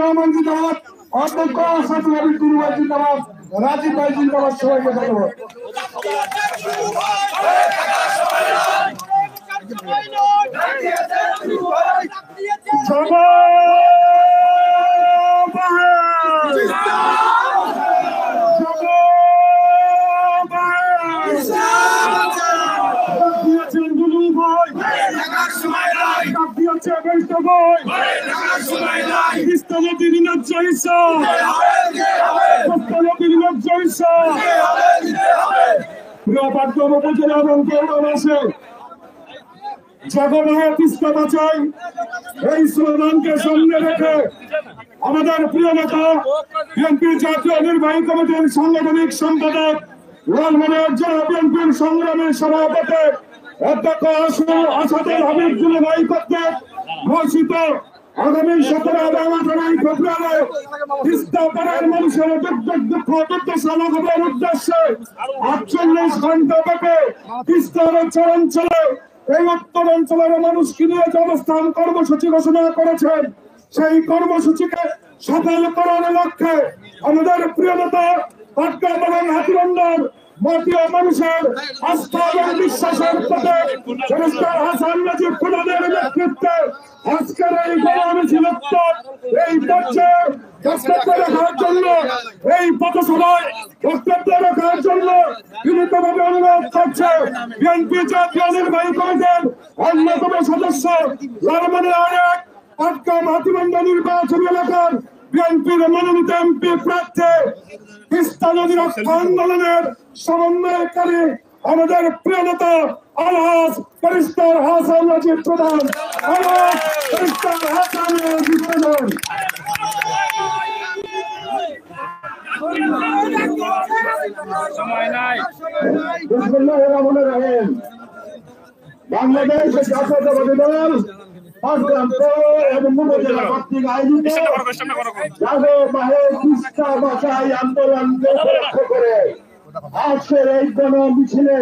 রহমান জিন্দাবাদ, অধ্যক্ষ আসাদ নবী জিন্দাবাদ, রাজীব ভাই জিন্দাবাদ। সবাইকে ধন্যবাদ। এই স্লোগানকে সামনে রেখে আমাদের প্রিয় নেতা বিএনপি জাতীয় নির্বাহী কমিটির সাংগঠনিক সম্পাদক লালমনিরহাট জেলা বিএনপির সংগ্রামী সভাপতি অধ্যক্ষ আসাদুল হাবিব জুলুভাই কর্তৃক ঘোষিত আগামী 17 এবং 18 ফেব্রুয়ারি তিস্তাপাড়ের মানুষের দুঃখ দুর্দশা লাঘবের উদ্দেশ্যে 48 ঘন্টা ব্যাপী তিস্তার চরাঞ্চলে এই উত্তর অঞ্চলের মানুষকে নিয়ে যে অবস্থান কর্মসূচি ঘোষণা করেছেন, সেই কর্মসূচিকে সফল করার লক্ষ্যে আমাদের প্রিয় নেতা পাটগ্রাম এবং হাতীবান্ধার মাটিও মানুষের আস্থা এবং বিশ্বাসের প্রতীক ব্যারিস্টার হাসান রাজীব প্রধানের নেতৃত্বে আজকের এই গণমিছিল এই পর্যায়ে বক্তব্য রাখার জন্য, এই পথসভায় বক্তব্য রাখার জন্য বিনীতভাবে অনুরোধ করছে বিএনপি জাতীয় নির্বাহী কমিটির অন্যতম সদস্য লালমনিরহাট পাটগ্রাম হাতীবান্ধা নির্বাচনী এলাকার বিএনপির মনোনীত এমপি প্রার্থী তিস্তা নদী রক্ষা আন্দোলনের সমন্বয়কারী আমাদের প্রিয় নেতা আলহাজ ব্যারিস্টার হাসান রাজীব প্রধান। আলহাজ ব্যারিস্টার হাসান রাজীব প্রধান। বাংলাদেশ জাতীয়তাবাদী দল পাটগ্রাম এবং উপজেলা কর্তৃক আয়োজিত জাগো বাহে তিস্তা বাঁচাই আন্দোলনকে লক্ষ্য করে আজকের এই গণমিছিলে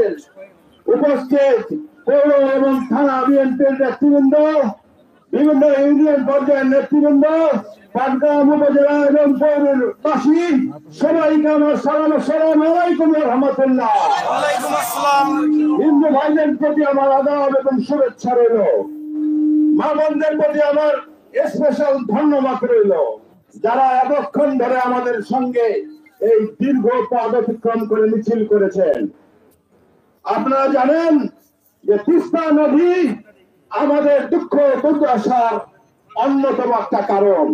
উপস্থিত পৌর এবং থানা বিএনপির নেতৃবৃন্দ, বিভিন্ন ইউনিয়ন পর্যায়ের নেতৃবৃন্দ, পাটগ্রাম উপজেলা এবং পৌরের বাসী সবাইকে আমার সালাম আলাইকুম ওয়া রাহমাতুল্লাহ। হিন্দু ভাইদের প্রতি আমার আদাব এবং শুভেচ্ছা রইল। মা বোনদের প্রতি আমার স্পেশাল ধন্যবাদ রইল, যারা এতক্ষণ ধরে আমাদের সঙ্গে এই দীর্ঘ পথ অতিক্রম করে মিছিল করেছেন। আপনারা জানেন যে তিস্তা নদী আমাদের দুঃখ দুর্দশার অন্যতম একটা কারণ।